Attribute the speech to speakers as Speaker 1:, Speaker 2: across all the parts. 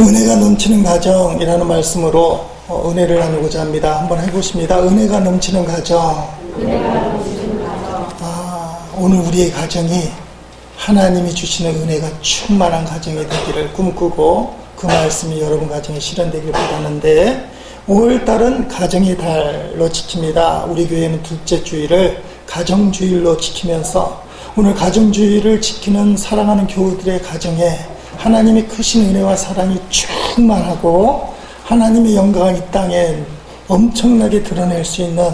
Speaker 1: 은혜가 넘치는 가정이라는 말씀으로 은혜를 나누고자 합니다. 한번 해보십니다. 은혜가 넘치는 가정. 오늘 우리의 가정이 하나님이 주시는 은혜가 충만한 가정이 되기를 꿈꾸고 그 말씀이 여러분 가정에 실현되길 바라는데, 5월달은 가정의 달로 지킵니다. 우리 교회는 둘째 주일을 가정주일로 지키면서 오늘 가정주일을 지키는 사랑하는 교우들의 가정에 하나님의 크신 은혜와 사랑이 충만하고 하나님의 영광을 이 땅에 엄청나게 드러낼 수 있는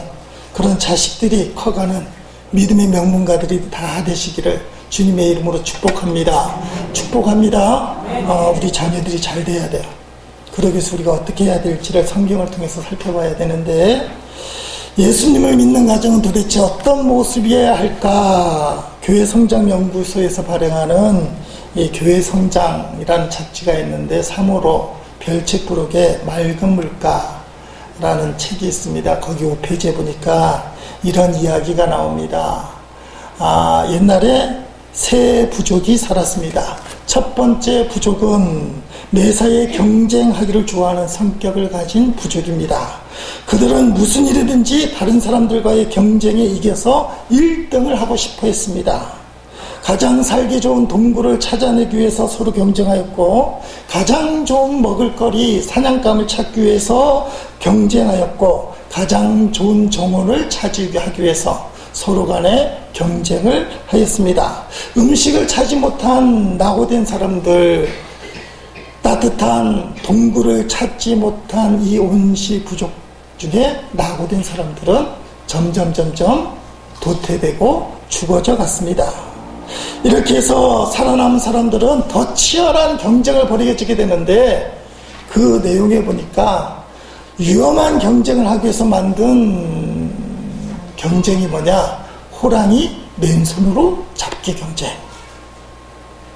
Speaker 1: 그런 자식들이 커가는 믿음의 명문가들이 다 되시기를 주님의 이름으로 축복합니다. 축복합니다. 우리 자녀들이 잘 돼야 돼요. 그러기 위해서 우리가 어떻게 해야 될지를 성경을 통해서 살펴봐야 되는데, 예수님을 믿는 가정은 도대체 어떤 모습이어야 할까? 교회 성장 연구소에서 발행하는 이 교회 성장이라는 잡지가 있는데 3호로 별책 부록에 맑은 물가라는 책이 있습니다. 거기 5페이지에 보니까 이런 이야기가 나옵니다. 옛날에 세 부족이 살았습니다. 첫 번째 부족은 매사에 경쟁하기를 좋아하는 성격을 가진 부족입니다. 그들은 무슨 일이든지 다른 사람들과의 경쟁에 이겨서 1등을 하고 싶어 했습니다. 가장 살기 좋은 동굴을 찾아내기 위해서 서로 경쟁하였고, 가장 좋은 먹을거리, 사냥감을 찾기 위해서 경쟁하였고, 가장 좋은 정원을 차지하기 위해서 서로 간에 경쟁을 하였습니다. 음식을 찾지 못한 낙오된 사람들, 따뜻한 동굴을 찾지 못한 이 온시 부족 중에 낙오된 사람들은 점점 도태되고 죽어져 갔습니다. 이렇게 해서 살아남은 사람들은 더 치열한 경쟁을 벌이게 되는데, 그 내용에 보니까 위험한 경쟁을 하기 위해서 만든 경쟁이 뭐냐? 호랑이 맨손으로 잡기 경쟁.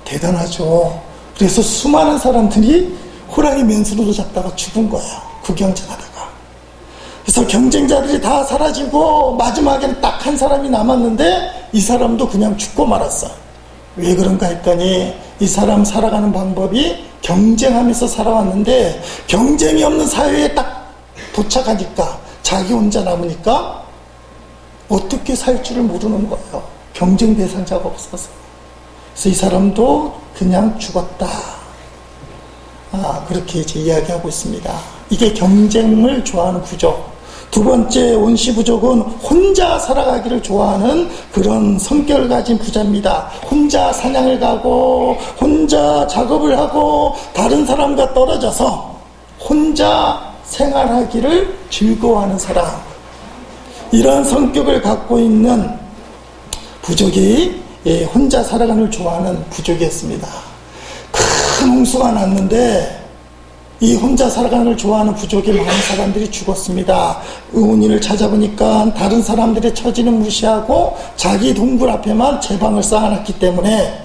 Speaker 1: 대단하죠. 그래서 수많은 사람들이 호랑이 맨손으로 잡다가 죽은 거예요. 그 경쟁하다가. 그래서 경쟁자들이 다 사라지고 마지막에는 딱 한 사람이 남았는데 이 사람도 그냥 죽고 말았어요. 왜 그런가 했더니 이 사람 살아가는 방법이 경쟁하면서 살아왔는데, 경쟁이 없는 사회에 딱 도착하니까 자기 혼자 남으니까 어떻게 살 줄을 모르는 거예요. 경쟁 대상자가 없어서. 그래서 이 사람도 그냥 죽었다. 그렇게 이제 이야기하고 있습니다. 이게 경쟁을 좋아하는 부족. 두 번째 온시 부족은 혼자 살아가기를 좋아하는 그런 성격을 가진 부자입니다. 혼자 사냥을 가고 혼자 작업을 하고 다른 사람과 떨어져서 혼자 생활하기를 즐거워하는 사람. 이런 성격을 갖고 있는 부족이 혼자 살아가는 걸 좋아하는 부족이었습니다. 큰 홍수가 났는데 이 혼자 살아가는 걸 좋아하는 부족의 많은 사람들이 죽었습니다. 의원인을 찾아보니까 다른 사람들의 처지는 무시하고 자기 동굴 앞에만 제방을 쌓아놨기 때문에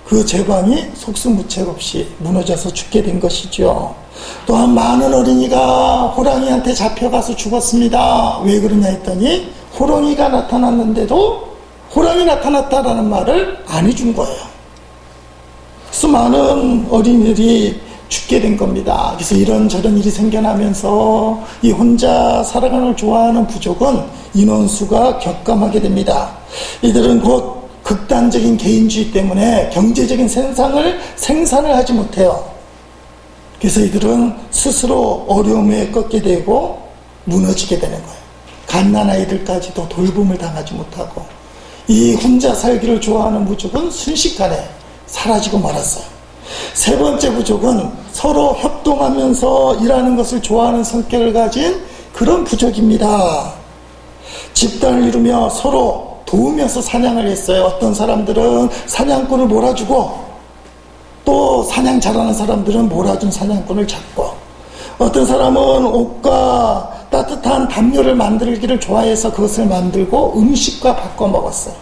Speaker 1: 그 제방이 속수무책 없이 무너져서 죽게 된 것이죠. 또한 많은 어린이가 호랑이한테 잡혀가서 죽었습니다. 왜 그러냐 했더니 호랑이가 나타났는데도 호랑이 나타났다라는 말을 안 해준 거예요. 그래서 많은 어린이들이 죽게 된 겁니다. 그래서 이런저런 일이 생겨나면서 이 혼자 살아가는 걸 좋아하는 부족은 인원수가 격감하게 됩니다. 이들은 곧 극단적인 개인주의 때문에 경제적인 생산을 하지 못해요. 그래서 이들은 스스로 어려움에 꺾게 되고 무너지게 되는 거예요. 갓난아이들까지도 돌봄을 당하지 못하고, 이 혼자 살기를 좋아하는 부족은 순식간에 사라지고 말았어요. 세 번째 부족은 서로 협동하면서 일하는 것을 좋아하는 성격을 가진 그런 부족입니다. 집단을 이루며 서로 도우면서 사냥을 했어요. 어떤 사람들은 사냥꾼을 몰아주고, 또 사냥 잘하는 사람들은 몰아준 사냥꾼을 잡고, 어떤 사람은 옷과 따뜻한 담요를 만들기를 좋아해서 그것을 만들고 음식과 바꿔 먹었어요.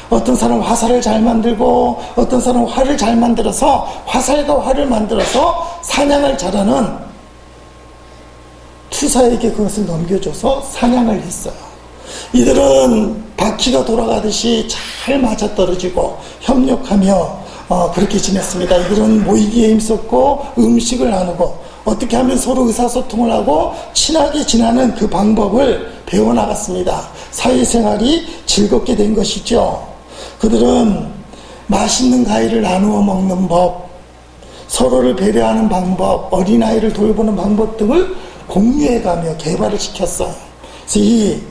Speaker 1: 어떤 사람은 화살을 잘 만들고, 어떤 사람은 활을 잘 만들어서 화살과 활을 만들어서 사냥을 잘하는 투사에게 그것을 넘겨줘서 사냥을 했어요. 이들은 바퀴가 돌아가듯이 잘 맞아떨어지고 협력하며 그렇게 지냈습니다. 이들은 모이기에 힘썼고 음식을 나누고 어떻게 하면 서로 의사소통을 하고 친하게 지내는 그 방법을 배워나갔습니다. 사회생활이 즐겁게 된 것이죠. 그들은 맛있는 과일을 나누어 먹는 법, 서로를 배려하는 방법, 어린아이를 돌보는 방법 등을 공유해가며 개발을 시켰어요. 그래서 이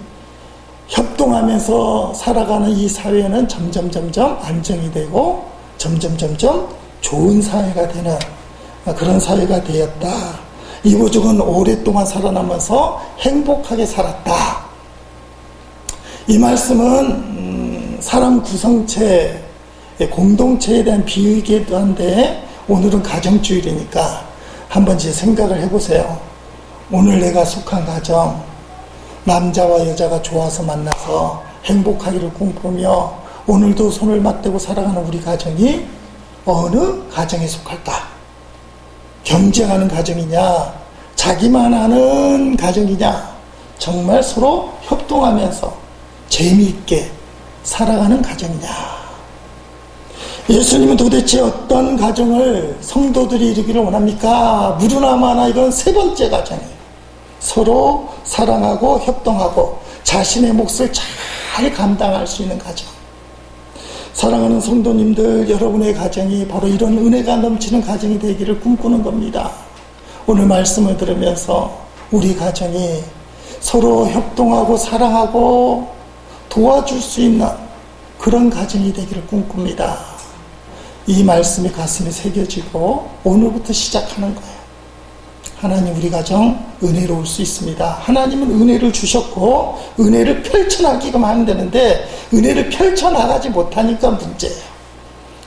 Speaker 1: 협동하면서 살아가는 이 사회는 점점 안정이 되고 점점 좋은 사회가 되는 그런 사회가 되었다. 이부족은 오랫동안 살아남아서 행복하게 살았다. 이 말씀은 사람 구성체, 공동체에 대한 비유이기도 한데 오늘은 가정주일이니까 한번 이제 생각을 해보세요. 오늘 내가 속한 가정, 남자와 여자가 좋아서 만나서 행복하기를 꿈꾸며 오늘도 손을 맞대고 살아가는 우리 가정이 어느 가정에 속할까? 경쟁하는 가정이냐? 자기만 아는 가정이냐? 정말 서로 협동하면서 재미있게 살아가는 가정이냐? 예수님은 도대체 어떤 가정을 성도들이 이루기를 원합니까? 무르나마나 이건 세 번째 가정이에요. 서로 사랑하고 협동하고 자신의 몫을 잘 감당할 수 있는 가정. 사랑하는 성도님들, 여러분의 가정이 바로 이런 은혜가 넘치는 가정이 되기를 꿈꾸는 겁니다. 오늘 말씀을 들으면서 우리 가정이 서로 협동하고 사랑하고 도와줄 수 있는 그런 가정이 되기를 꿈꿉니다. 이 말씀이 가슴에 새겨지고 오늘부터 시작하는 거예요. 하나님, 우리 가정 은혜로울 수 있습니다. 하나님은 은혜를 주셨고 은혜를 펼쳐나가기만 하면 되는데 은혜를 펼쳐나가지 못하니까 문제예요.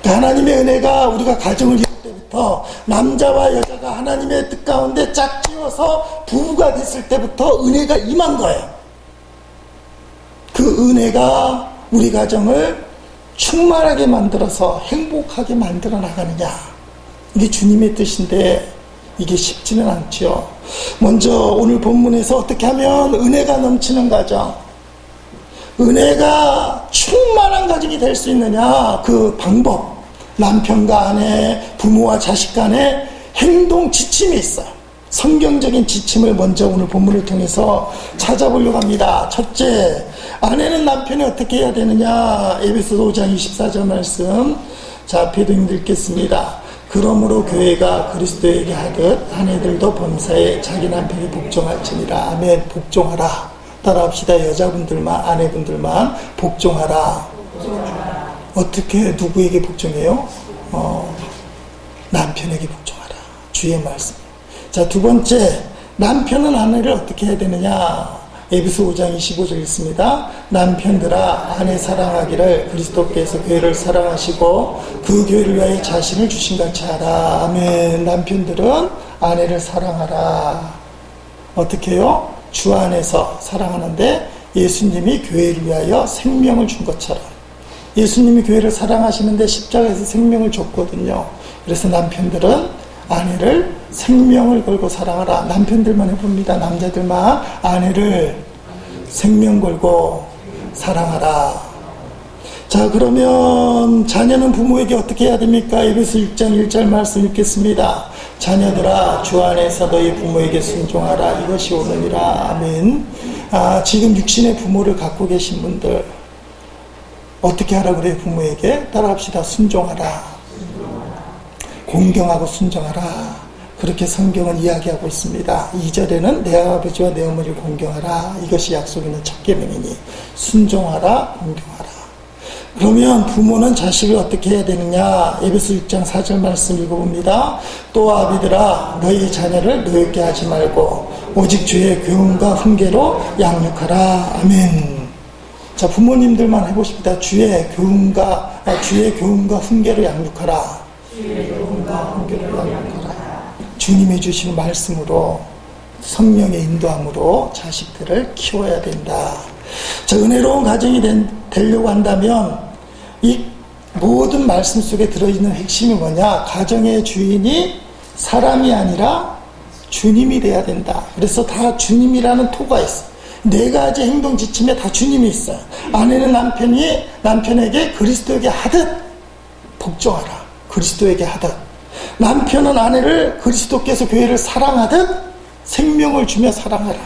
Speaker 1: 그러니까 하나님의 은혜가 우리가 가정을 이룰 때부터 남자와 여자가 하나님의 뜻 가운데 짝지어서 부부가 됐을 때부터 은혜가 임한 거예요. 그 은혜가 우리 가정을 충만하게 만들어서 행복하게 만들어 나가느냐, 이게 주님의 뜻인데 이게 쉽지는 않죠. 먼저 오늘 본문에서 어떻게 하면 은혜가 넘치는 가정, 은혜가 충만한 가정이 될 수 있느냐, 그 방법, 남편과 아내, 부모와 자식 간의 행동 지침이 있어요. 성경적인 지침을 먼저 오늘 본문을 통해서 찾아보려고 합니다. 첫째, 아내는 남편이 어떻게 해야 되느냐. 에베소서 5장 24절 말씀, 자, 앞에도 읽겠습니다. 그러므로 교회가 그리스도에게 하듯 아내들도 범사에 자기 남편이 복종할지니라. 아멘. 복종하라. 따라합시다. 여자분들만, 아내분들만 복종하라. 어떻게, 누구에게 복종해요? 남편에게 복종하라. 주의 말씀. 자, 두 번째, 남편은 아내를 어떻게 해야 되느냐. 에베소 5장 25절 있습니다. 남편들아, 아내 사랑하기를 그리스도께서 교회를 사랑하시고 그 교회를 위하여 자신을 주신 같이 하라. 아멘. 남편들은 아내를 사랑하라. 어떻게 해요? 주 안에서 사랑하는데 예수님이 교회를 위하여 생명을 준 것처럼 예수님이 교회를 사랑하시는데 십자가에서 생명을 줬거든요. 그래서 남편들은 아내를 생명을 걸고 사랑하라. 남편들만 해봅니다. 남자들만 아내를 생명 걸고 사랑하라. 자, 그러면 자녀는 부모에게 어떻게 해야 됩니까? 에베소 6장 1절 말씀 읽겠습니다. 자녀들아, 주 안에서 너희 부모에게 순종하라. 이것이 옳으니라. 아멘. 지금 육신의 부모를 갖고 계신 분들 어떻게 하라 그래요? 부모에게 따라합시다. 순종하라. 공경하고 순종하라. 그렇게 성경은 이야기하고 있습니다. 2절에는 내 아버지와 내 어머니를 공경하라. 이것이 약속 있는 첫 계명이니 순종하라, 공경하라. 그러면 부모는 자식을 어떻게 해야 되느냐. 에베소 6장 4절 말씀 읽어봅니다. 또 아비들아, 너희 자녀를 노엽게 하지 말고 오직 주의 교훈과 훈계로 양육하라. 아멘. 자, 부모님들만 해보십니다. 주의 교훈과 훈계로 양육하라. 주님이 주신 말씀으로 성령의 인도함으로 자식들을 키워야 된다. 자, 은혜로운 가정이 되려고 한다면 이 모든 말씀 속에 들어있는 핵심이 뭐냐? 가정의 주인이 사람이 아니라 주님이 돼야 된다. 그래서 다 주님이라는 토가 있어. 네 가지 행동 지침에 다 주님이 있어요. 아내는 남편에게 그리스도에게 하듯 복종하라. 그리스도에게 하듯, 남편은 아내를 그리스도께서 교회를 사랑하듯 생명을 주며 사랑하라.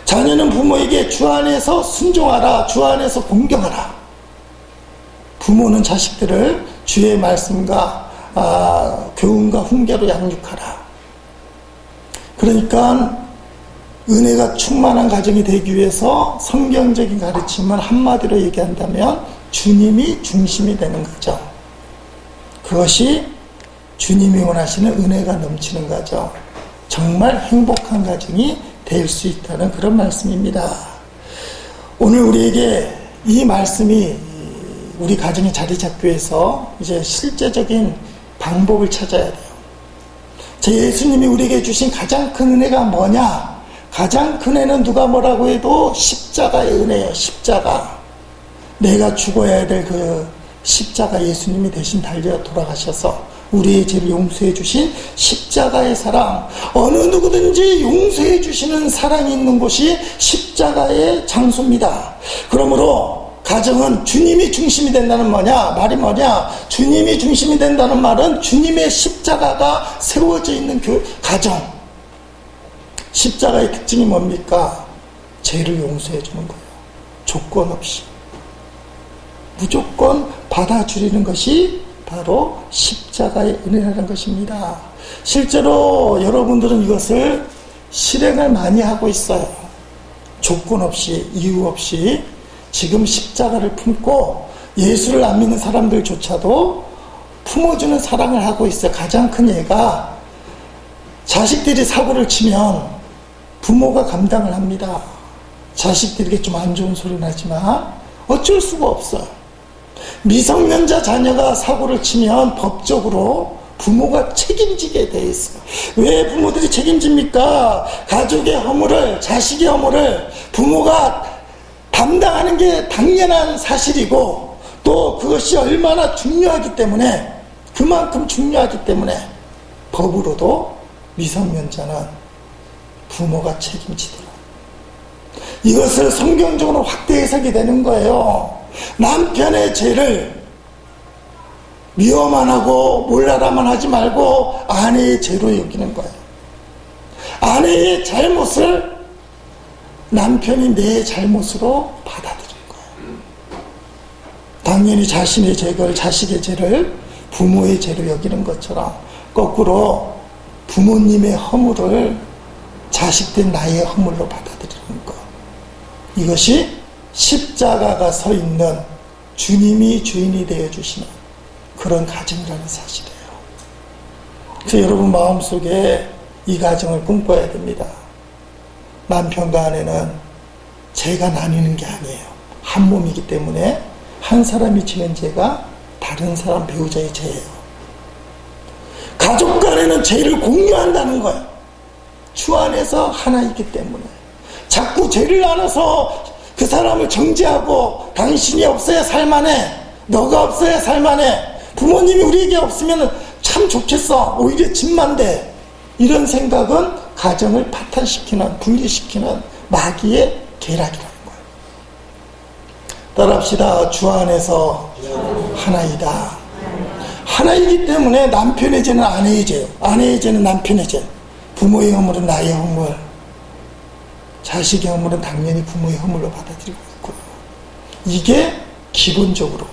Speaker 1: 자녀는 부모에게 주 안에서 순종하라. 주 안에서 공경하라. 부모는 자식들을 주의 말씀과 교훈과 훈계로 양육하라. 그러니까 은혜가 충만한 가정이 되기 위해서 성경적인 가르침을 한마디로 얘기한다면 주님이 중심이 되는 거죠. 그것이 주님이 원하시는 은혜가 넘치는 가정, 정말 행복한 가정이 될 수 있다는 그런 말씀입니다. 오늘 우리에게 이 말씀이 우리 가정에 자리 잡기 위해서 이제 실제적인 방법을 찾아야 돼요. 제 예수님이 우리에게 주신 가장 큰 은혜가 뭐냐? 가장 큰 은혜는 누가 뭐라고 해도 십자가의 은혜예요. 십자가. 내가 죽어야 될 그 십자가, 예수님이 대신 달려 돌아가셔서 우리의 죄를 용서해 주신 십자가의 사랑, 어느 누구든지 용서해 주시는 사랑이 있는 곳이 십자가의 장소입니다. 그러므로 가정은 주님이 중심이 된다는 말이 뭐냐? 주님이 중심이 된다는 말은 주님의 십자가가 세워져 있는 가정. 십자가의 특징이 뭡니까? 죄를 용서해 주는 거예요. 조건 없이. 무조건 받아주리는 것이 바로 십자가의 은혜라는 것입니다. 실제로 여러분들은 이것을 실행을 많이 하고 있어요. 조건 없이, 이유 없이 지금 십자가를 품고 예수를 안 믿는 사람들조차도 품어주는 사랑을 하고 있어요. 가장 큰 예가 자식들이 사고를 치면 부모가 감당을 합니다. 자식들에게 좀 안 좋은 소리 나지만 어쩔 수가 없어요. 미성년자 자녀가 사고를 치면 법적으로 부모가 책임지게 돼 있어요. 왜 부모들이 책임집니까? 가족의 허물을, 자식의 허물을 부모가 담당하는 게 당연한 사실이고, 또 그것이 얼마나 중요하기 때문에, 그만큼 중요하기 때문에 법으로도 미성년자는 부모가 책임지더라. 이것을 성경적으로 확대 해석이 되는 거예요. 남편의 죄를 미워만 하고 몰라라만 하지 말고 아내의 죄로 여기는 거예요. 아내의 잘못을 남편이 내 잘못으로 받아들인 거예요. 당연히 자신의 죄를, 자식의 죄를 부모의 죄로 여기는 것처럼 거꾸로 부모님의 허물을 자식된 나의 허물로 받아들이는 것. 이것이 십자가가 서 있는 주님이 주인이 되어주시는 그런 가정이라는 사실이에요. 그래서 여러분 마음속에 이 가정을 꿈꿔야 됩니다. 남편과 아내는 죄가 나뉘는 게 아니에요. 한 몸이기 때문에 한 사람이 지은 죄가 다른 사람 배우자의 죄예요. 가족 간에는 죄를 공유한다는 거예요. 주 안에서 하나이기 때문에. 자꾸 죄를 나눠서 그 사람을 정죄하고 당신이 없어야 살만해, 너가 없어야 살만해, 부모님이 우리에게 없으면 참 좋겠어, 오히려 집만 돼, 이런 생각은 가정을 파탄시키는, 분리시키는 마귀의 계략이라는 거예요. 따라합시다. 주 안에서 하나이다. 하나이기 때문에 남편의 죄는 아내의 죄, 아내의 죄는 남편의 죄, 부모의 허물은 나의 허물, 자식의 허물은 당연히 부모의 허물로 받아들이고 있고요. 이게 기본적으로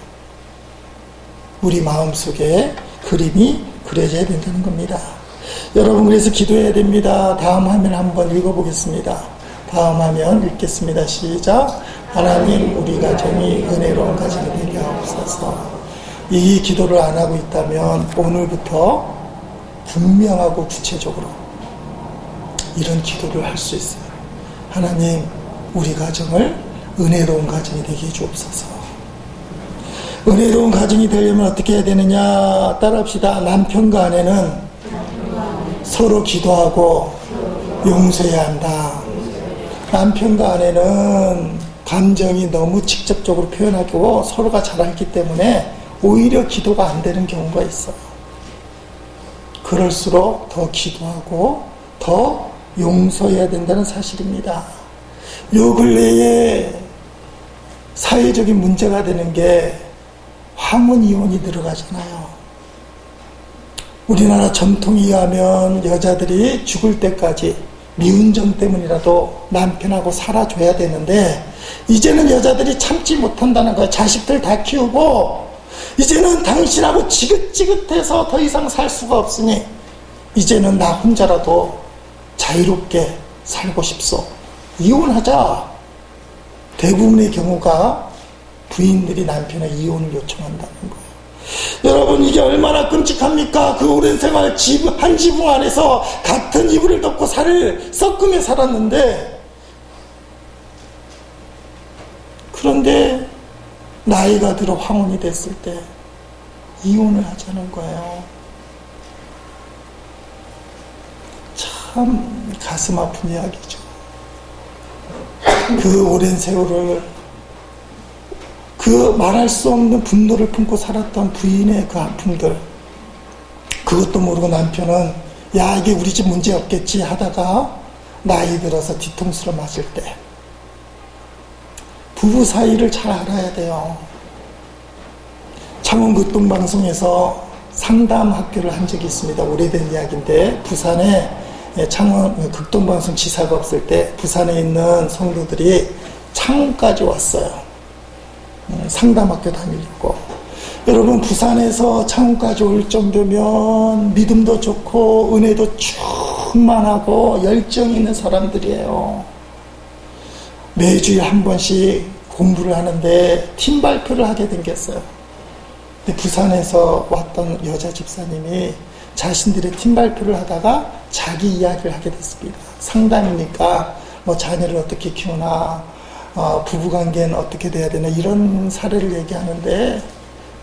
Speaker 1: 우리 마음속에 그림이 그려져야 된다는 겁니다. 여러분, 그래서 기도해야 됩니다. 다음 화면 한번 읽어보겠습니다. 다음 화면 읽겠습니다. 시작. 하나님, 우리 가정이 은혜로운 가정이 되게 하옵소서. 이 기도를 안 하고 있다면 오늘부터 분명하고 구체적으로 이런 기도를 할 수 있어요. 하나님, 우리 가정을 은혜로운 가정이 되게 해주옵소서. 은혜로운 가정이 되려면 어떻게 해야 되느냐? 따라합시다. 남편과 아내는 서로 기도하고 용서해야 한다. 남편과 아내는 감정이 너무 직접적으로 표현하고 서로가 잘 알기 때문에 오히려 기도가 안 되는 경우가 있어요. 그럴수록 더 기도하고 더 용서해야 된다는 사실입니다. 요 근래에 사회적인 문제가 되는 게 황혼 이혼이 늘어가잖아요. 우리나라 전통에 의하면 여자들이 죽을 때까지 미운정 때문이라도 남편하고 살아줘야 되는데, 이제는 여자들이 참지 못한다는 거예요. 자식들 다 키우고 이제는 당신하고 지긋지긋해서 더 이상 살 수가 없으니 이제는 나 혼자라도 자유롭게 살고 싶소. 이혼하자. 대부분의 경우가 부인들이 남편의 이혼을 요청한다는 거예요. 여러분, 이게 얼마나 끔찍합니까? 그 오랜 생활 한 지붕 안에서 같은 이불을 덮고 살을 썩으며 살았는데, 그런데 나이가 들어 황혼이 됐을 때 이혼을 하자는 거예요. 참 가슴 아픈 이야기죠. 그 오랜 세월을, 그 말할 수 없는 분노를 품고 살았던 부인의 그 아픔들, 그것도 모르고 남편은 야, 이게 우리 집 문제 없겠지 하다가 나이 들어서 뒤통수를 맞을 때, 부부 사이를 잘 알아야 돼요. 창원극동방송에서 상담 학교를 한 적이 있습니다. 오래된 이야기인데, 부산에 창원 극동방송 지사가 없을 때 부산에 있는 성도들이 창원까지 왔어요. 상담학교 다니려고. 여러분, 부산에서 창원까지 올 정도면 믿음도 좋고 은혜도 충만하고 열정 있는 사람들이에요. 매주에 한 번씩 공부를 하는데 팀 발표를 하게 생겼어요. 근데 부산에서 왔던 여자 집사님이 자신들의 팀 발표를 하다가 자기 이야기를 하게 됐습니다. 상담이니까 뭐 자녀를 어떻게 키우나, 부부관계는 어떻게 돼야 되나, 이런 사례를 얘기하는데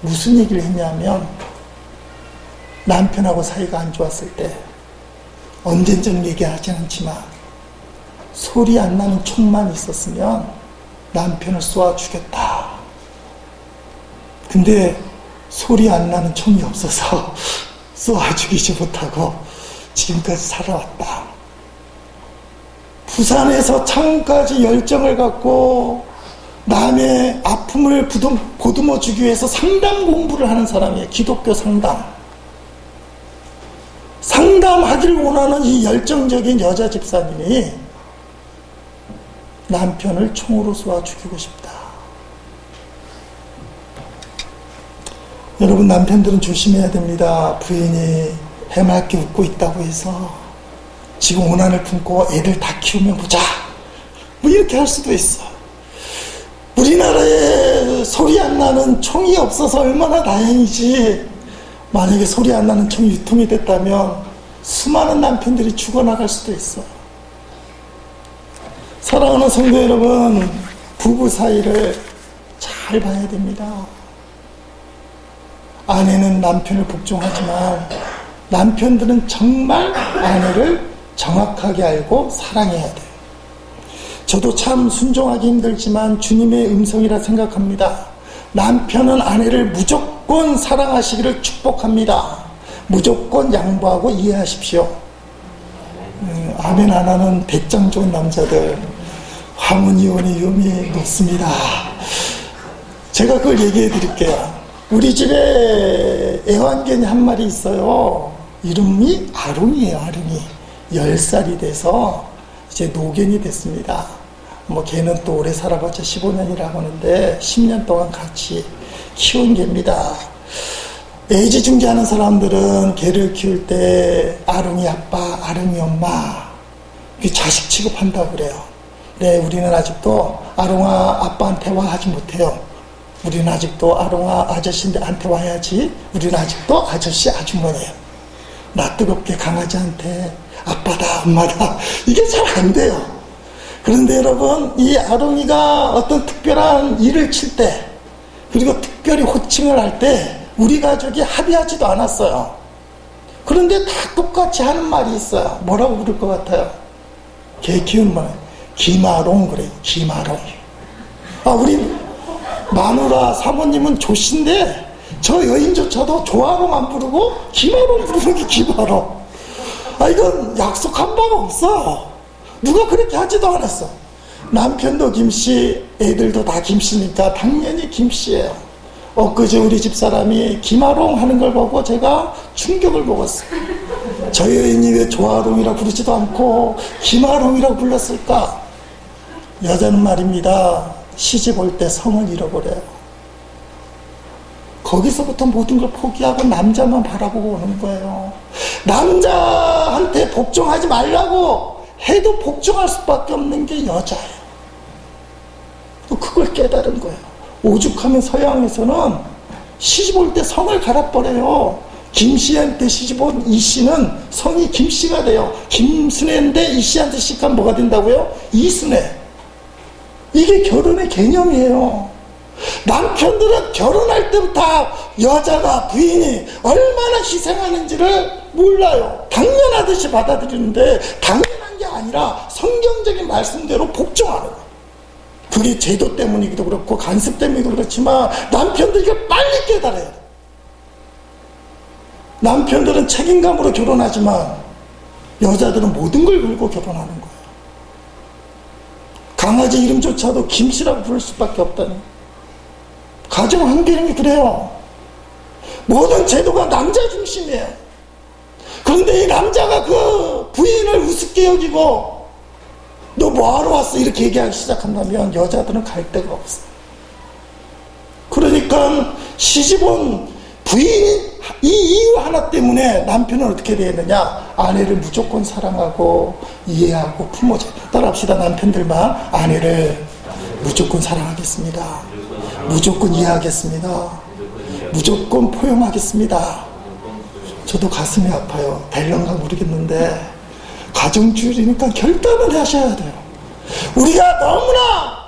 Speaker 1: 무슨 얘기를 했냐면, 남편하고 사이가 안 좋았을 때, 언젠전 얘기하지 않지만 소리 안 나는 총만 있었으면 남편을 쏘아 주겠다. 근데 소리 안 나는 총이 없어서 쏘아 죽이지 못하고 지금까지 살아왔다. 부산에서 창원까지 열정을 갖고 남의 아픔을 보듬어 주기 위해서 상담 공부를 하는 사람이에요. 기독교 상담. 상담하기를 원하는 이 열정적인 여자 집사님이 남편을 총으로 쏘아 죽이고 싶다. 여러분, 남편들은 조심해야 됩니다. 부인이 해맑게 웃고 있다고 해서 지금 원한을 품고 애들 다 키우면 보자, 뭐 이렇게 할 수도 있어. 우리나라에 소리 안 나는 총이 없어서 얼마나 다행이지. 만약에 소리 안 나는 총이 유통이 됐다면 수많은 남편들이 죽어나갈 수도 있어. 사랑하는 성도 여러분, 부부 사이를 잘 봐야 됩니다. 아내는 남편을 복종하지만 남편들은 정말 아내를 정확하게 알고 사랑해야 돼요. 저도 참 순종하기 힘들지만 주님의 음성이라 생각합니다. 남편은 아내를 무조건 사랑하시기를 축복합니다. 무조건 양보하고 이해하십시오. 아멘 안 하는 배짱 좋은 남자들, 화문 이혼의 위험이 높습니다. 제가 그걸 얘기해 드릴게요. 우리 집에 애완견이 한 마리 있어요. 이름이 아롱이에요. 아롱이 10살이 돼서 이제 노견이 됐습니다. 뭐 걔는 또 오래 살아봤자 15년이라고 하는데 10년 동안 같이 키운 개입니다. 애지중지하는 사람들은 개를 키울 때 아롱이 아빠, 아롱이 엄마, 자식 취급한다고 그래요. 네, 우리는 아직도 아롱아 아빠한테 와 하지 못해요. 우리는 아직도 아롱아 아저씨한테 와야지. 우리는 아직도 아저씨 아주머니예요. 나 뜨겁게 강아지한테 아빠다 엄마다, 이게 잘 안 돼요. 그런데 여러분, 이 아롱이가 어떤 특별한 일을 칠 때, 그리고 특별히 호칭을 할 때 우리 가족이 합의하지도 않았어요. 그런데 다 똑같이 하는 말이 있어요. 뭐라고 부를 것 같아요? 개 키우는 말은 김아롱 그래요. 김아롱. 우리 마누라 사모님은 조씨인데 저 여인조차도 조아롱 안 부르고 김아롱 부르는 게 김아롱. 이건 약속한 바가 없어. 누가 그렇게 하지도 않았어. 남편도 김씨, 애들도 다 김씨니까 당연히 김씨예요. 엊그제 우리 집사람이 김아롱 하는 걸 보고 제가 충격을 먹었어요. 저 여인이 왜 조아롱이라 부르지도 않고 김아롱이라고 불렀을까? 여자는 말입니다. 시집 올 때 성을 잃어버려요. 거기서부터 모든 걸 포기하고 남자만 바라보고 오는 거예요. 남자한테 복종하지 말라고 해도 복종할 수밖에 없는 게 여자예요. 또 그걸 깨달은 거예요. 오죽하면 서양에서는 시집 올 때 성을 갈아버려요. 김씨한테 시집 온 이씨는 성이 김씨가 돼요. 김순애인데 이씨한테 시집가면 뭐가 된다고요? 이순애. 이게 결혼의 개념이에요. 남편들은 결혼할 때부터 여자가 부인이 얼마나 희생하는지를 몰라요. 당연하듯이 받아들이는데 당연한 게 아니라 성경적인 말씀대로 복종하는 거예요. 그게 제도 때문이기도 그렇고 간섭 때문이기도 그렇지만 남편들이 이걸 빨리 깨달아야 돼요. 남편들은 책임감으로 결혼하지만 여자들은 모든 걸 걸고 결혼하는 거예요. 강아지 이름조차도 김씨라고 부를 수밖에 없다니. 가정 환경이 그래요. 모든 제도가 남자 중심이에요. 그런데 이 남자가 그 부인을 우습게 여기고 너 뭐하러 왔어? 이렇게 얘기하기 시작한다면 여자들은 갈 데가 없어요. 그러니까 시집온 부인이 이 이유 하나 때문에 남편은 어떻게 되느냐? 아내를 무조건 사랑하고 이해하고 품어줘. 따라합시다. 남편들만 아내를 무조건 사랑하겠습니다. 무조건 이해하겠습니다. 무조건 포용하겠습니다. 저도 가슴이 아파요. 될런가 모르겠는데 가정주의니까 결단을 하셔야 돼요. 우리가 너무나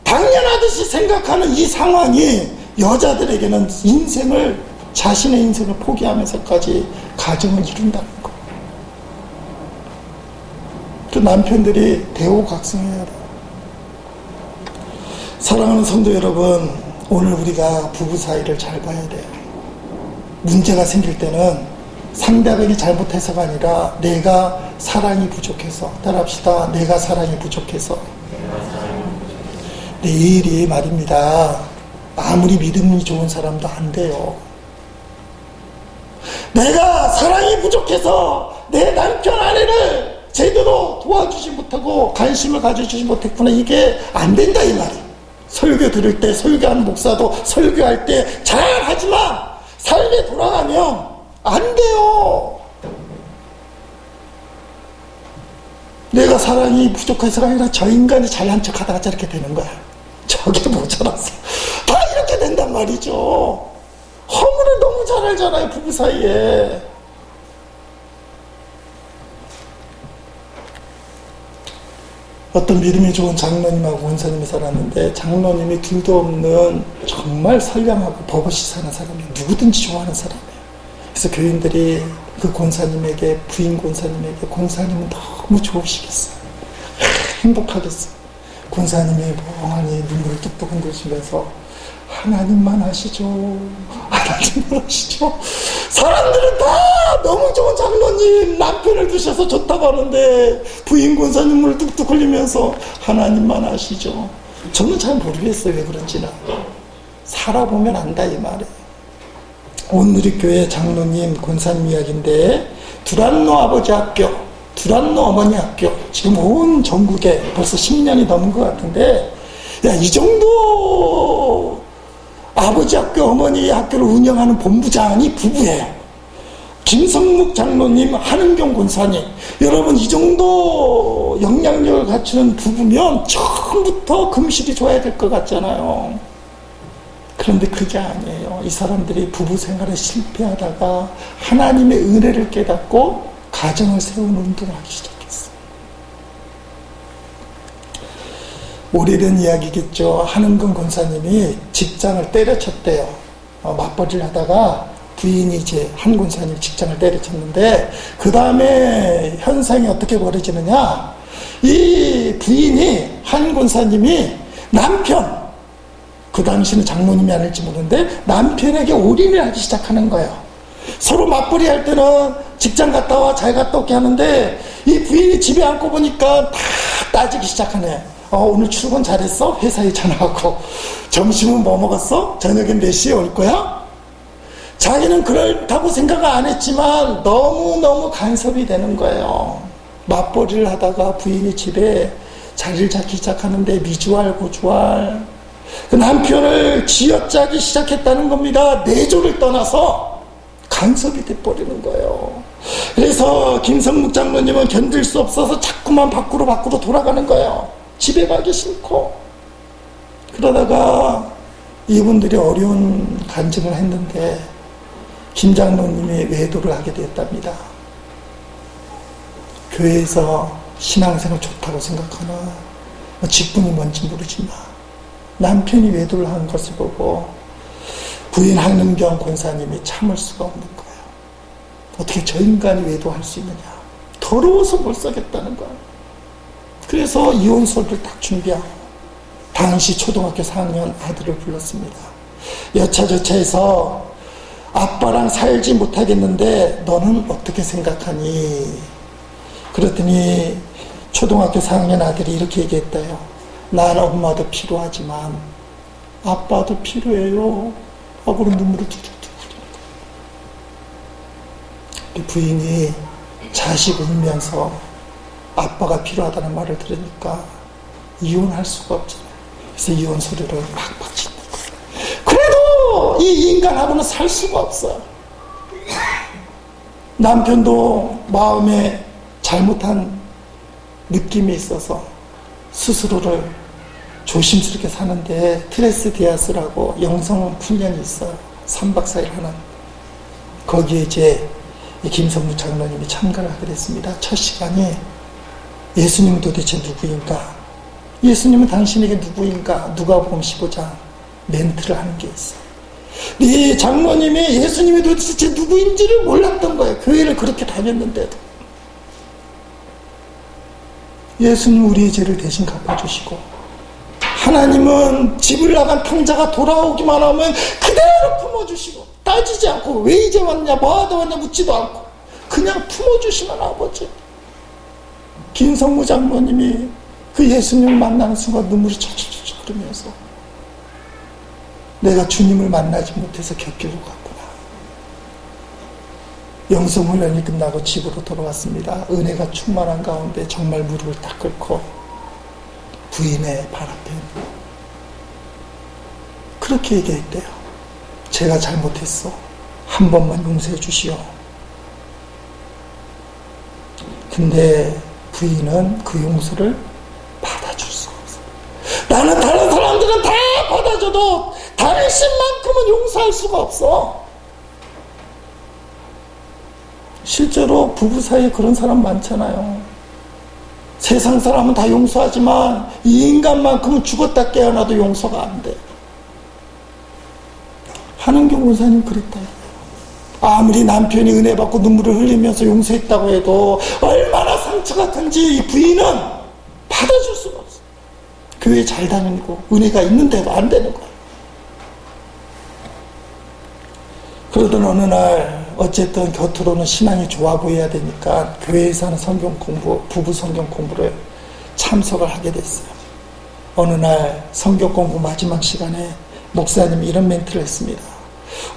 Speaker 1: 당연하듯이 생각하는 이 상황이 여자들에게는 자신의 인생을 포기하면서까지 가정을 이룬다는 거. 그 남편들이 대우각성해야 돼요. 사랑하는 성도 여러분, 오늘 우리가 부부 사이를 잘 봐야 돼요. 문제가 생길 때는 상대방이 잘못해서가 아니라 내가 사랑이 부족해서, 따라합시다. 내가 사랑이 부족해서. 내일이 말입니다. 아무리 믿음이 좋은 사람도 안 돼요. 내가 사랑이 부족해서 내 남편 아내를 제대로 도와주지 못하고 관심을 가져주지 못했구나. 이게 안 된다 이 말이에요. 설교 들을 때 설교하는 목사도 설교할 때 잘하지만 삶에 돌아가면 안 돼요. 내가 사랑이 부족해서가 아니라 저 인간이 잘난 척 하다가 저렇게 되는 거야. 저게 모자라서 다 이렇게 된단 말이죠. 허물을 너무 잘 알잖아요. 부부 사이에. 어떤 믿음이 좋은 장로님하고 권사님이 살았는데 장로님이 둘도 없는 정말 선량하고 버릇이 사는 사람이에요. 누구든지 좋아하는 사람이에요. 그래서 교인들이 그 권사님에게, 부인 권사님에게 권사님은 너무 좋으시겠어요. 행복하겠어요. 권사님이 멍하니 눈물을 뚝뚝 흔드시면서 하나님만 아시죠. 하나님만 아시죠. 사람들은 다 너무 좋은 장로님 남편을 두셔서 좋다고 하는데 부인 권사님을 뚝뚝 흘리면서 하나님만 아시죠. 저는 잘 모르겠어요. 왜 그런지는. 살아보면 안다 이 말이에요. 오늘의 교회 장로님 권사님 이야기인데 두란노 아버지 학교, 두란노 어머니 학교, 지금 온 전국에 벌써 10년이 넘은 것 같은데, 야, 이 정도 아버지 학교, 어머니 학교를 운영하는 본부장이 부부예요. 김성묵 장로님, 한은경 권사님. 여러분, 이 정도 영향력을 갖추는 부부면 처음부터 금실이 좋아야 될 것 같잖아요. 그런데 그게 아니에요. 이 사람들이 부부 생활에 실패하다가 하나님의 은혜를 깨닫고 가정을 세우는 운동을 하기 시작했어요. 오래된 이야기겠죠. 한은근 권사님이 직장을 때려쳤대요. 맞벌이를 하다가 부인이 이제 한 권사님 직장을 때려쳤는데 그 다음에 현상이 어떻게 벌어지느냐. 이 부인이 한 권사님이 남편, 그 당시는 장모님이 아닐지 모르는데 남편에게 올인을 하기 시작하는 거예요. 서로 맞벌이 할 때는 직장 갔다 와 잘 갔다 오게 하는데 이 부인이 집에 앉고 보니까 다 따지기 시작하네. 오늘 출근 잘했어? 회사에 전화하고. 점심은 뭐 먹었어? 저녁엔 몇 시에 올 거야? 자기는 그렇다고 생각 안 했지만 너무너무 간섭이 되는 거예요. 맞벌이를 하다가 부인이 집에 자리를 잡기 시작하는데 미주알 고주알 그 남편을 쥐어짜기 시작했다는 겁니다. 내조를 떠나서 간섭이 돼버리는 거예요. 그래서 김성묵 장로님은 견딜 수 없어서 자꾸만 밖으로 돌아가는 거예요. 집에 가기 싫고. 그러다가 이분들이 어려운 간증을 했는데 김 장로님이 외도를 하게 됐답니다. 교회에서 신앙생활 좋다고 생각하나 직분이 뭔지 모르지만 남편이 외도를 하는 것을 보고 부인 한은경 권사님이 참을 수가 없는 거예요. 어떻게 저 인간이 외도할 수 있느냐. 더러워서 못 살겠다는 거예요. 그래서 이혼서를 딱 준비하고 당시 초등학교 4학년 아들을 불렀습니다. 여차저차해서 아빠랑 살지 못하겠는데 너는 어떻게 생각하니? 그랬더니 초등학교 4학년 아들이 이렇게 얘기했대요. 난 엄마도 필요하지만 아빠도 필요해요 하고 눈물을 뚝뚝뚝 흘리는 거예요. 부인이 자식 울면서 아빠가 필요하다는 말을 들으니까 이혼할 수가 없잖아요. 그래서 이혼 소리를 팍팍 짓는 거예요. 그래도 이 인간하고는 살 수가 없어요. 남편도 마음에 잘못한 느낌이 있어서 스스로를 조심스럽게 사는데 트레스디아스라고 영성 훈련이 있어요. 3박 4일 하는. 거기에 이제 김성무 장로님이 참가를 하게 됐습니다. 첫 시간이 예수님은 도대체 누구인가? 예수님은 당신에게 누구인가? 누가복음 15장 멘트를 하는 게 있어요. 이 장로님이 예수님이 도대체 누구인지를 몰랐던 거예요. 교회를 그렇게 다녔는데도. 예수님 우리의 죄를 대신 갚아주시고 하나님은 집을 나간 탕자가 돌아오기만 하면 그대로 품어주시고 따지지 않고 왜 이제 왔냐 뭐 하다 왔냐 묻지도 않고 그냥 품어주시는 아버지. 김성무 장로님이 그 예수님을 만나는 순간 눈물이 철철철 흐르면서 내가 주님을 만나지 못해서 곁길로 갔구나. 영성훈련이 끝나고 집으로 돌아왔습니다. 은혜가 충만한 가운데 정말 무릎을 딱 꿇고 부인의 발 앞에 그렇게 얘기했대요. 제가 잘못했어. 한 번만 용서해 주시오. 근데 부인은 그 용서를 받아줄 수가 없어. 나는 다른 사람들은 다 받아줘도 당신만큼은 용서할 수가 없어. 실제로 부부 사이에 그런 사람 많잖아요. 세상 사람은 다 용서하지만 이 인간만큼은 죽었다 깨어나도 용서가 안 돼. 한은경 권사님 그랬다. 아무리 남편이 은혜 받고 눈물을 흘리면서 용서했다고 해도 얼마나 상처가 큰지 이 부인은 받아줄 수가 없어. 교회 잘 다니고 은혜가 있는데도 안 되는 거야. 그러던 어느 날 어쨌든 겉으로는 신앙이 좋아 보여야 되니까 교회에서 하는 성경 공부, 부부 성경 공부를 참석을 하게 됐어요. 어느 날 성경 공부 마지막 시간에 목사님이 이런 멘트를 했습니다.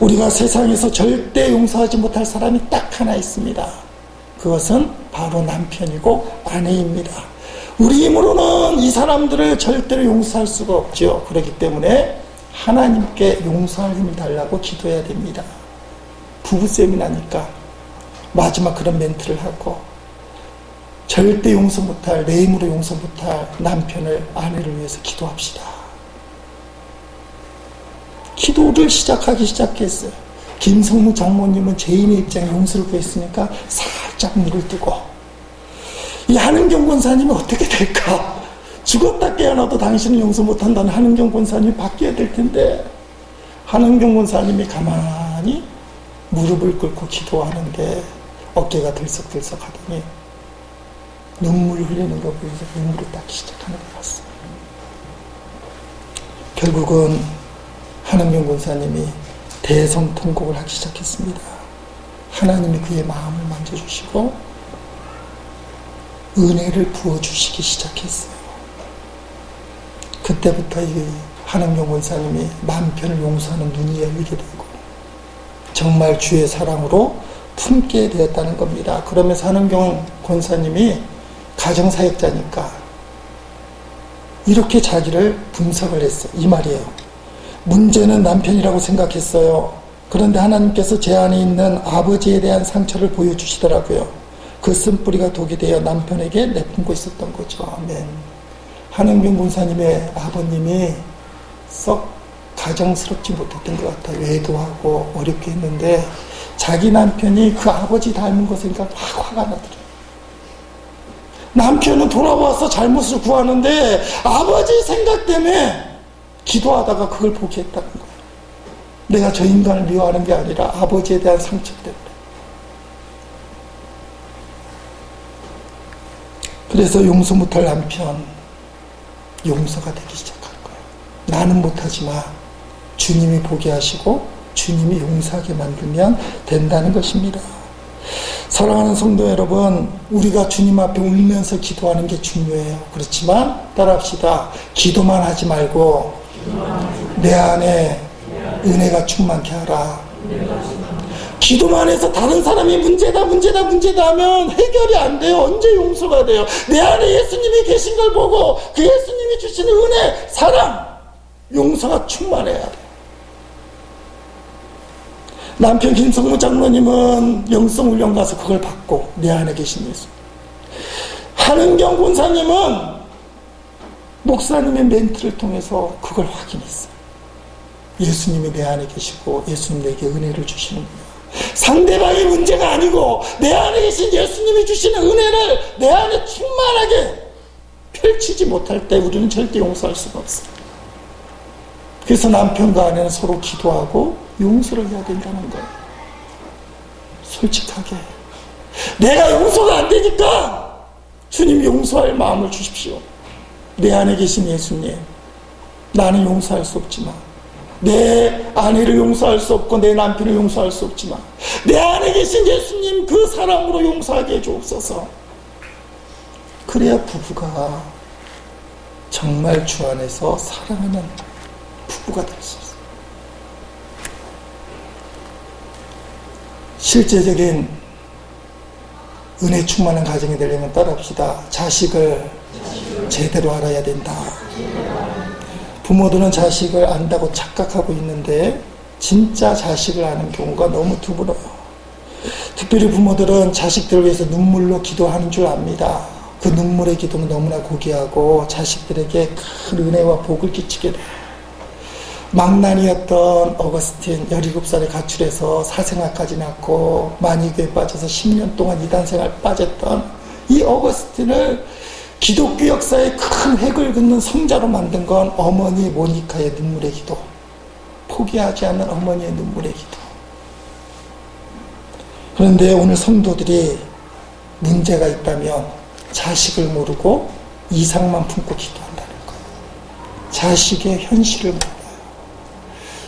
Speaker 1: 우리가 세상에서 절대 용서하지 못할 사람이 딱 하나 있습니다. 그것은 바로 남편이고 아내입니다. 우리 힘으로는 이 사람들을 절대로 용서할 수가 없죠. 그렇기 때문에 하나님께 용서할 힘을 달라고 기도해야 됩니다. 부부 세미나니까 마지막 그런 멘트를 하고 절대 용서 못할, 내 힘으로 용서 못할 남편을, 아내를 위해서 기도합시다. 기도를 시작했어요. 김성무 장모님은 죄인의 입장에 용서를 구했으니까 살짝 눈을 뜨고 이 한은경 권사님은 어떻게 될까? 죽었다 깨어나도 당신은 용서 못한다는 한은경 권사님이 바뀌어야 될 텐데 한은경 권사님이 가만히 무릎을 꿇고 기도하는데 어깨가 들썩들썩 하더니 눈물 흘리는 거 보면서 눈물을 닦기 시작하는 것 같습니다. 결국은 한은경 권사님이 대성통곡을 하기 시작했습니다. 하나님이 그의 마음을 만져주시고 은혜를 부어주시기 시작했어요. 그때부터 이 한은경 권사님이 남편을 용서하는 눈이 열리게 되고 정말 주의 사랑으로 품게 되었다는 겁니다. 그러면서 한은경 권사님이 가정사역자니까 이렇게 자기를 분석을 했어요. 이 말이에요. 문제는 남편이라고 생각했어요. 그런데 하나님께서 제 안에 있는 아버지에 대한 상처를 보여주시더라고요. 그 쓴뿌리가 독이 되어 남편에게 내뿜고 있었던 거죠. 아멘. 한은경 권사님의 아버님이 썩 가정스럽지 못했던 것 같아요. 외도하고 어렵게 했는데 자기 남편이 그 아버지 닮은 거 생각 막 화가 나더래요. 남편은 돌아와서 잘못을 구하는데 아버지 생각 때문에 기도하다가 그걸 포기했다는 거예요. 내가 저 인간을 미워하는 게 아니라 아버지에 대한 상처 때문에. 그래서 용서 못할 남편 용서가 되기 시작한 거예요. 나는 못하지만 주님이 보게 하시고 주님이 용서하게 만들면 된다는 것입니다. 사랑하는 성도 여러분, 우리가 주님 앞에 울면서 기도하는 게 중요해요. 그렇지만 따라합시다. 기도만 하지 말고 내 안에 은혜가 충만케 하라. 기도만 해서 다른 사람이 문제다 하면 해결이 안 돼요. 언제 용서가 돼요? 내 안에 예수님이 계신 걸 보고 그 예수님이 주시는 은혜, 사랑, 용서가 충만해야 돼요. 남편 김성무 장로님은 영성훈련 가서 그걸 받고 내 안에 계신 예수. 한은경 권사님은 목사님의 멘트를 통해서 그걸 확인했어요. 예수님이 내 안에 계시고 예수님 내게 은혜를 주시는구나. 상대방이 문제가 아니고 내 안에 계신 예수님이 주시는 은혜를 내 안에 충만하게 펼치지 못할 때 우리는 절대 용서할 수가 없어요. 그래서 남편과 아내는 서로 기도하고 용서를 해야 된다는 거예요. 솔직하게. 내가 용서가 안 되니까 주님 용서할 마음을 주십시오. 내 안에 계신 예수님, 나는 용서할 수 없지만, 내 아내를 용서할 수 없고 내 남편을 용서할 수 없지만 내 안에 계신 예수님 그 사랑으로 용서하게 해주옵소서. 그래야 부부가 정말 주 안에서 사랑하는 부부가 될 수 있어요. 실제적인 은혜 충만한 가정이 되려면 따라합시다. 자식을 제대로 알아야 된다. 부모들은 자식을 안다고 착각하고 있는데 진짜 자식을 아는 경우가 너무 드물어요. 특별히 부모들은 자식들을 위해서 눈물로 기도하는 줄 압니다. 그 눈물의 기도는 너무나 고귀하고 자식들에게 큰 은혜와 복을 끼치게 돼요. 망난이었던 어거스틴 17살에 가출해서 사생아까지 낳고 만이교에 빠져서 10년 동안 이단생활 빠졌던 이 어거스틴을 기독교 역사에 큰 획을 긋는 성자로 만든 건 어머니 모니카의 눈물의 기도, 포기하지 않는 어머니의 눈물의 기도. 그런데 오늘 성도들이 문제가 있다면 자식을 모르고 이상만 품고 기도한다는 거예요. 자식의 현실을 몰라요.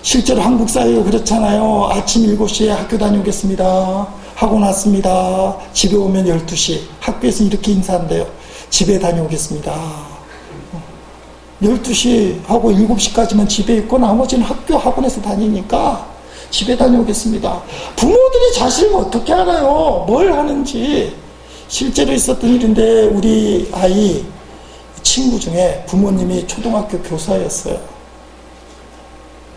Speaker 1: 실제로 한국 사회가 그렇잖아요. 아침 7시에 학교 다녀오겠습니다 하고 났습니다. 집에 오면 12시. 학교에서 이렇게 인사한대요. 집에 다녀오겠습니다. 12시 하고 7시까지만 집에 있고 나머지는 학교 학원에서 다니니까 집에 다녀오겠습니다. 부모들이 자식을 어떻게 알아요? 뭘 하는지. 실제로 있었던 일인데 우리 아이 친구 중에 부모님이 초등학교 교사였어요.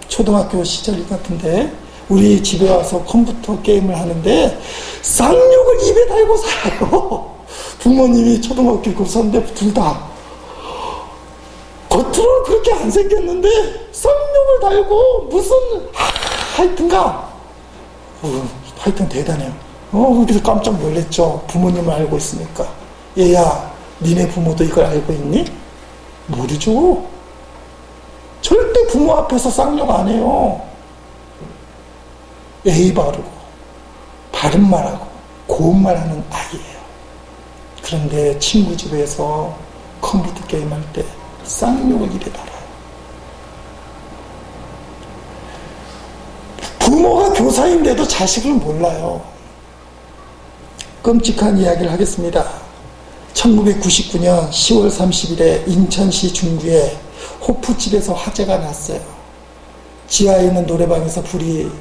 Speaker 1: 초등학교 시절 같은데 우리 집에 와서 컴퓨터 게임을 하는데 쌍욕을 입에 달고 살아요. 부모님이 초등학교 교사인데 둘 다 겉으로는 그렇게 안 생겼는데 쌍욕을 달고 무슨 하여튼가 하여튼 대단해요. 그래서 깜짝 놀랐죠. 부모님을 알고 있으니까. 얘야, 니네 부모도 이걸 알고 있니? 모르죠. 절대 부모 앞에서 쌍욕 안 해요. 예의 바르고 바른 말하고 고운 말하는 아이예요. 그런데 친구 집에서 컴퓨터 게임할 때 쌍욕을 입에 달아요. 부모가 교사인데도 자식을 몰라요. 끔찍한 이야기를 하겠습니다. 1999년 10월 30일에 인천시 중구에 호프집에서 화재가 났어요. 지하에 있는 노래방에서 불이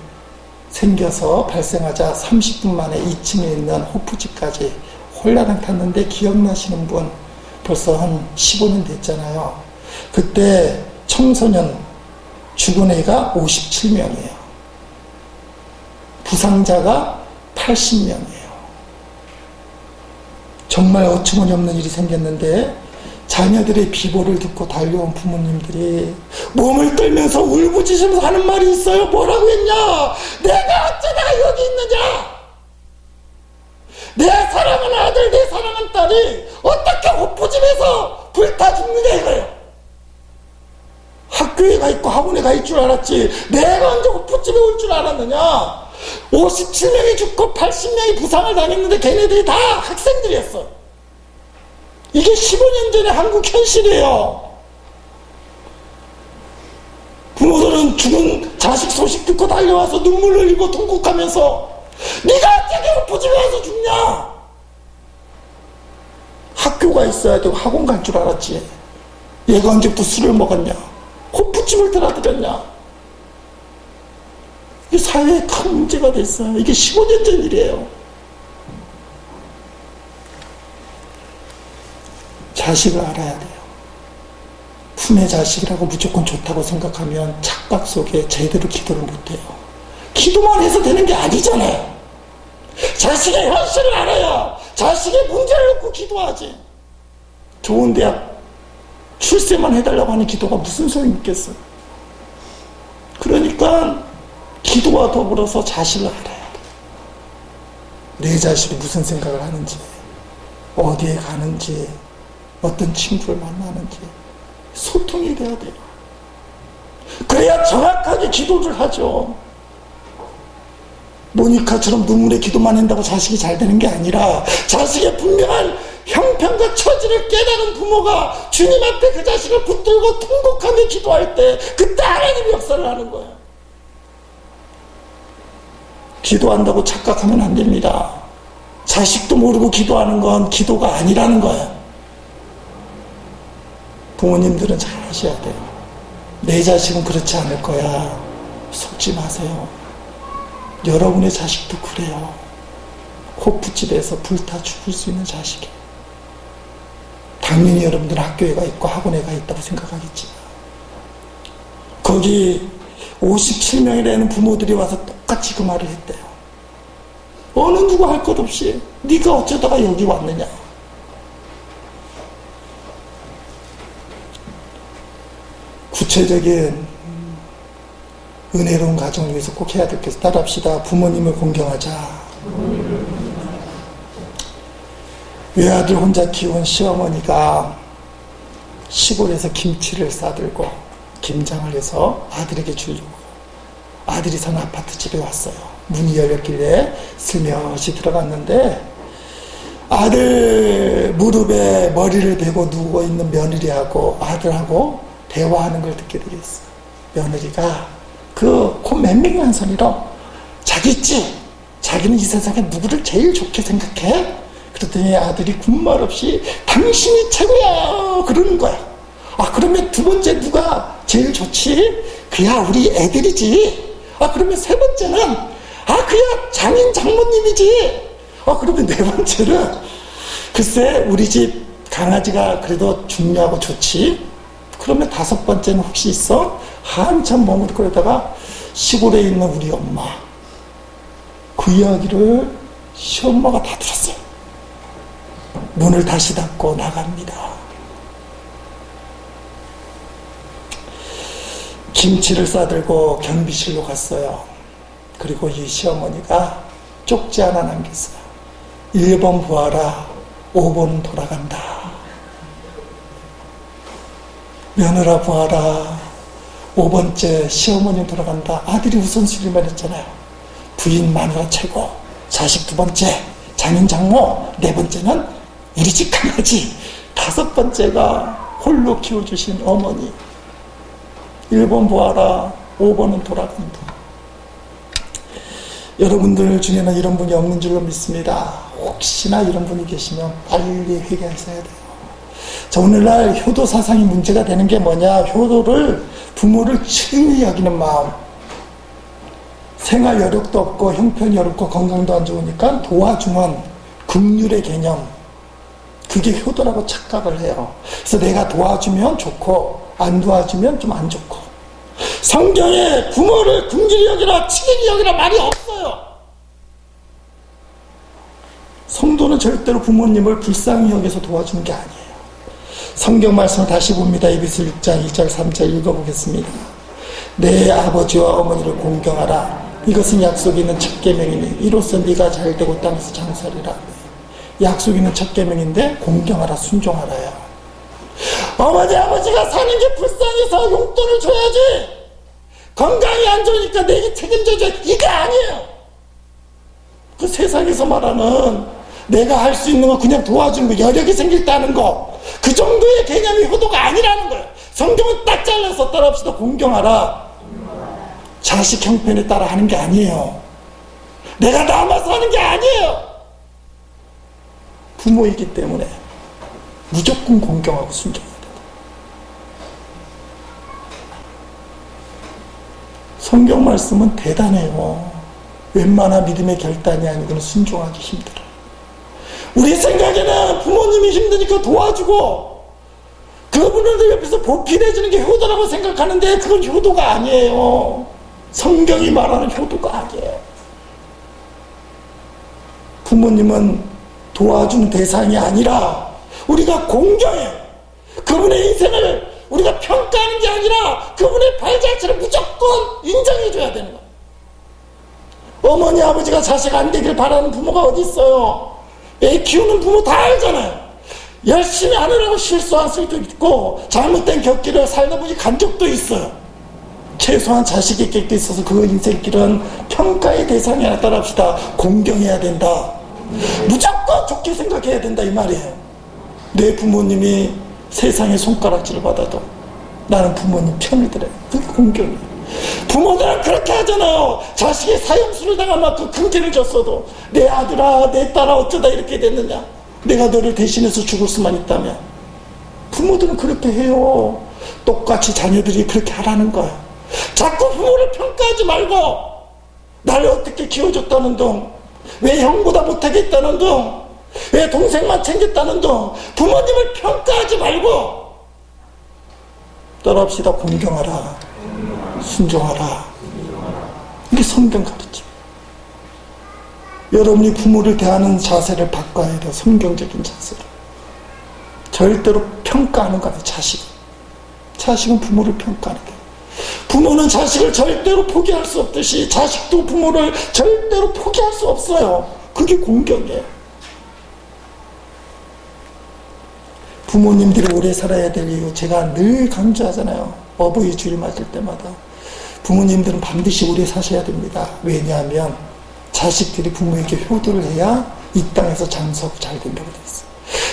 Speaker 1: 생겨서 발생하자 30분 만에 2층에 있는 호프집까지 홀라당 탔는데, 기억나시는 분 벌써 한 15년 됐잖아요. 그때 청소년 죽은 애가 57명이에요. 부상자가 80명이에요. 정말 어처구니없는 일이 생겼는데, 자녀들의 비보를 듣고 달려온 부모님들이 몸을 떨면서 울부짖으면서 하는 말이 있어요. 뭐라고 했냐? 내가 어쩌다가 여기 있느냐? 내 사랑하는 아들, 내 사랑하는 딸이 어떻게 호프집에서 불타 죽느냐 이거예요. 학교에 가 있고 학원에 가 있을 줄 알았지, 내가 언제 호프집에 올 줄 알았느냐? 57명이 죽고 80명이 부상을 당했는데 걔네들이 다 학생들이었어. 이게 15년 전의 한국 현실이에요. 부모들은 죽은 자식 소식 듣고 달려와서 눈물 흘리고 통곡하면서 네가 어떻게 호프집에 와서 죽냐? 학교가 있어야 되고 학원 갈 줄 알았지. 얘가 언제부터 술을 먹었냐? 호프집을 들어들였냐? 이게 사회에 큰 문제가 됐어요. 이게 15년 전 일이에요. 자식을 알아야 돼요. 품의 자식이라고 무조건 좋다고 생각하면 착각 속에 제대로 기도를 못해요. 기도만 해서 되는 게 아니잖아요. 자식의 현실을 알아야 자식의 문제를 놓고 기도하지. 좋은 대학 출세만 해달라고 하는 기도가 무슨 소용이 있겠어요. 그러니까 기도와 더불어서 자식을 알아야 돼요. 내 자식이 무슨 생각을 하는지, 어디에 가는지, 어떤 친구를 만나는지 소통이 돼야 돼요. 그래야 정확하게 기도를 하죠. 모니카처럼 눈물의 기도만 한다고 자식이 잘 되는 게 아니라, 자식의 분명한 형편과 처지를 깨달은 부모가 주님 앞에 그 자식을 붙들고 통곡하며 기도할 때 그때 하나님이 역사를 하는 거예요. 기도한다고 착각하면 안 됩니다. 자식도 모르고 기도하는 건 기도가 아니라는 거예요. 부모님들은 잘 아셔야 돼요. 내 자식은 그렇지 않을 거야. 속지 마세요. 여러분의 자식도 그래요. 호프집에서 불타 죽을 수 있는 자식이에요. 당연히 여러분들은 학교에 가 있고 학원에 가 있다고 생각하겠지만, 거기 57명이라는 부모들이 와서 똑같이 그 말을 했대요. 어느 누구 할 것 없이 네가 어쩌다가 여기 왔느냐. 구체적인 은혜로운 가정을 위해서 꼭 해야 될 것을 따라합시다. 부모님을 공경하자. 외아들 혼자 키운 시어머니가 시골에서 김치를 싸들고 김장을 해서 아들에게 주려고 아들이 사는 아파트 집에 왔어요. 문이 열렸길래 슬며시 들어갔는데, 아들 무릎에 머리를 대고 누워있는 며느리하고 아들하고 대화하는 걸 듣게 되겠어요. 며느리가 그 코 맹맹한 소리로 자기지, 자기는 이 세상에 누구를 제일 좋게 생각해? 그랬더니 아들이 군말 없이 당신이 최고야 그러는 거야. 아, 그러면 두 번째 누가 제일 좋지? 그야 우리 애들이지. 아, 그러면 세 번째는 그야 장인 장모님이지. 아, 그러면 네 번째는 글쎄 우리 집 강아지가 그래도 중요하고 좋지. 그러면 다섯 번째는 혹시 있어? 한참 머무르다가 시골에 있는 우리 엄마. 그 이야기를 시엄마가 다 들었어요. 문을 다시 닫고 나갑니다. 김치를 싸들고 경비실로 갔어요. 그리고 이 시어머니가 쪽지 하나 남겼어요. 1번 보아라, 5번은 돌아간다. 며느라 보아라, 5번째 시어머니 돌아간다. 아들이 우선순위만 했잖아요. 부인 마누라 최고, 자식 두 번째 장인 장모, 네 번째는 우리 집 강아지, 다섯 번째가 홀로 키워주신 어머니. 1번 보아라, 5번은 돌아간다. 여러분들 중에는 이런 분이 없는 줄로 믿습니다. 혹시나 이런 분이 계시면 빨리 회개하셔야 돼요. 자, 오늘날 효도 사상이 문제가 되는 게 뭐냐? 효도를 부모를 친히 여기는 마음. 생활 여력도 없고 형편이 어렵고 건강도 안 좋으니까 도와주는 긍휼의 개념. 그게 효도라고 착각을 해요. 그래서 내가 도와주면 좋고 안 도와주면 좀 안 좋고. 성경에 부모를 긍휼히 여기라 친히 여기라 말이 없어요. 성도는 절대로 부모님을 불쌍히 여기서 도와주는 게 아니에요. 성경 말씀을 다시 봅니다. 에베소 6장 1절 3절 읽어보겠습니다. 내 아버지와 어머니를 공경하라. 이것은 약속 있는 첫 계명이니 이로써 네가 잘되고 땅에서 장수하리라. 약속 있는 첫 계명인데 공경하라, 순종하라요. 어머니 아버지가 사는 게 불쌍해서 용돈을 줘야지, 건강이 안 좋으니까 내게 책임져줘, 이게 아니에요. 그 세상에서 말하는 내가 할 수 있는 거 그냥 도와주는 거, 여력이 생길 때 하는 거, 그 정도의 개념이 효도가 아니라는 거예요. 성경은 딱 잘라서 따라합시다. 공경하라. 자식 형편에 따라 하는 게 아니에요. 내가 남아서 하는 게 아니에요. 부모이기 때문에 무조건 공경하고 순종해야 된다. 성경 말씀은 대단해요. 웬만한 믿음의 결단이 아니고는 순종하기 힘들어요. 우리 생각에는 부모님이 힘드니까 도와주고 그분들 옆에서 보필해주는 게 효도라고 생각하는데 그건 효도가 아니에요. 성경이 말하는 효도가 아니에요. 부모님은 도와주는 대상이 아니라 우리가 공경해요. 그분의 인생을 우리가 평가하는 게 아니라 그분의 발자취를 무조건 인정해줘야 되는 거예요. 어머니 아버지가 자식 안 되길 바라는 부모가 어디 있어요? 애 키우는 부모 다 알잖아요. 열심히 하느라고 실수한 수도 있고 잘못된 곁길을 살다 보니 간 적도 있어요. 최소한 자식의 곁에 있어서 그 인생길은 평가의 대상이 아니라 따라합시다. 공경해야 된다. 무조건 좋게 생각해야 된다 이 말이에요. 내 부모님이 세상에 손가락질을 받아도 나는 부모님 편을 들어요. 그게 공경이에요. 부모들은 그렇게 하잖아요. 자식이 사형수를 당한 만큼 금지를 줬어도 내 아들아 내 딸아 어쩌다 이렇게 됐느냐, 내가 너를 대신해서 죽을 수만 있다면. 부모들은 그렇게 해요. 똑같이 자녀들이 그렇게 하라는 거예요. 자꾸 부모를 평가하지 말고 나를 어떻게 키워줬다는 둥, 왜 형보다 못하겠다는 둥, 왜 동생만 챙겼다는 둥, 부모님을 평가하지 말고 따라합시다. 공경하라, 순종하라. 이게 성경 가르쳐. 여러분이 부모를 대하는 자세를 바꿔야 돼요. 성경적인 자세로. 절대로 평가하는 거 아니에요. 자식은 부모를 평가하는 거예요. 부모는 자식을 절대로 포기할 수 없듯이 자식도 부모를 절대로 포기할 수 없어요. 그게 공경이에요. 부모님들이 오래 살아야 될 이유 제가 늘 강조하잖아요. 어버이 주일 맞을 때마다 부모님들은 반드시 오래 사셔야 됩니다. 왜냐하면 자식들이 부모에게 효도를 해야 이 땅에서 장수하고 잘 된다고 돼 있어요.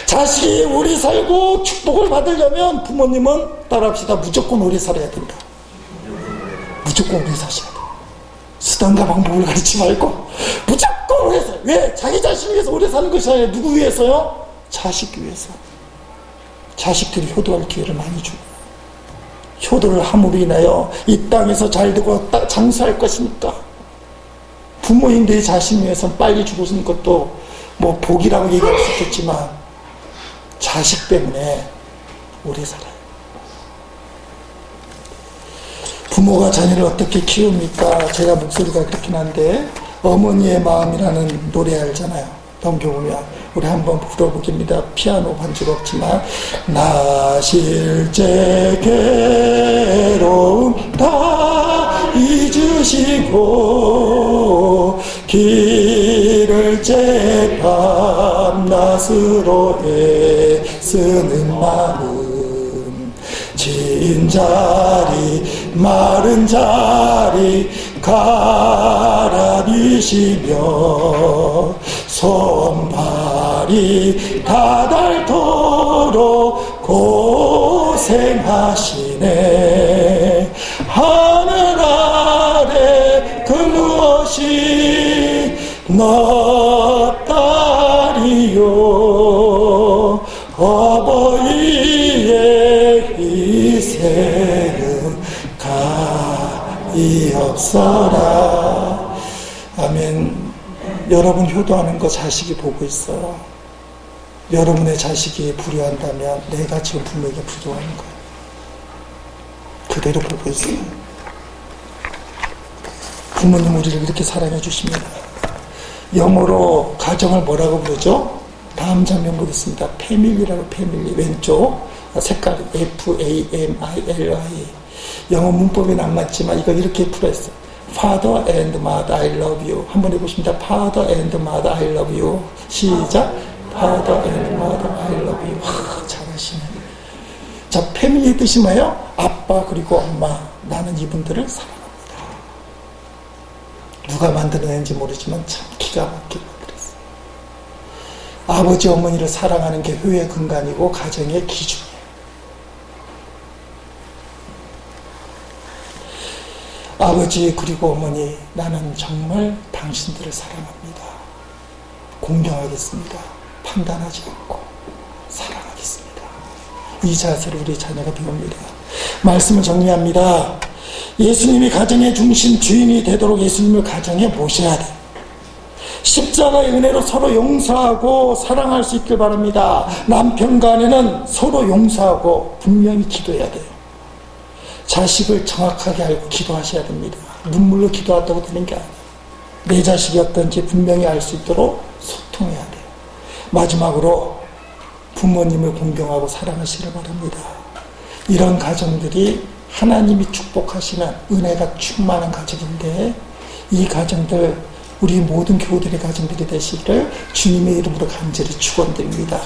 Speaker 1: 자식이 오래 살고 축복을 받으려면 부모님은 따라합시다. 무조건 오래 살아야 된다. 무조건 오래 사셔야 돼요. 수단과 방법을 가르치지 말고 무조건 오래 살아요. 왜? 자기 자신 위해서 오래 사는 것이 아니라 누구 위해서요? 자식 위해서. 자식들이 효도할 기회를 많이 주고 효도를 함으로 인하여 이 땅에서 잘되고 장수할 것이니까. 부모인 내 자신 위해서 빨리 죽어서는 것도 뭐 복이라고 얘기할 수 있겠지만 자식 때문에 오래 살아요. 부모가 자녀를 어떻게 키웁니까? 제가 목소리가 그렇긴 한데 어머니의 마음이라는 노래 알잖아요. 넘겨보면 우리 한번 불러보겠습니다. 피아노 반주가 없지만 나 실제 괴로움 다 잊으시고 길을 제 밤낮으로 애쓰는 마음 진 자리 마른 자리 갈아비시며 손발이 다 닳도록 고생하시네. 하늘 아래 그 무엇이 너 딸이요 어버이 여러분 효도하는 거 자식이 보고 있어요. 여러분의 자식이 불효한다면 내가 지금 분명히 부족한 거예요. 그대로 보고 있어요. 부모님 우리를 이렇게 사랑해 주십니다. 영어로 가정을 뭐라고 부르죠? 다음 장면 보겠습니다. 패밀리라고, 패밀리. 왼쪽 색깔 F-A-M-I-L-I. 영어 문법에는 안 맞지만 이거 이렇게 풀어있어요. Father and Mother, I love you. 한번 해보십니다. Father and Mother, I love you. 시작. Father and Mother, I love you. 와, 잘하시네. 자, 패밀리의 뜻이 뭐예요? 아빠 그리고 엄마. 나는 이분들을 사랑합니다. 누가 만들어낸지 모르지만 참 기가 막히게 만들었어요. 아버지 어머니를 사랑하는 게 효의 근간이고 가정의 기준이에요. 아버지 그리고 어머니, 나는 정말 당신들을 사랑합니다. 공경하겠습니다. 판단하지 않고 사랑하겠습니다. 이 자세를 우리 자녀가 배웁니다. 말씀을 정리합니다. 예수님이 가정의 중심 주인이 되도록 예수님을 가정에 모셔야 돼. 십자가의 은혜로 서로 용서하고 사랑할 수 있길 바랍니다. 남편과 아내는 서로 용서하고 분명히 기도해야 돼요. 자식을 정확하게 알고 기도하셔야 됩니다. 눈물로 기도한다고 되는 게 아니에요. 내 자식이 어떤지 분명히 알 수 있도록 소통해야 돼요. 마지막으로 부모님을 공경하고 사랑하시길 바랍니다. 이런 가정들이 하나님이 축복하시는 은혜가 충만한 가정인데, 이 가정들, 우리 모든 교우들의 가정들이 되시기를 주님의 이름으로 간절히 축원드립니다.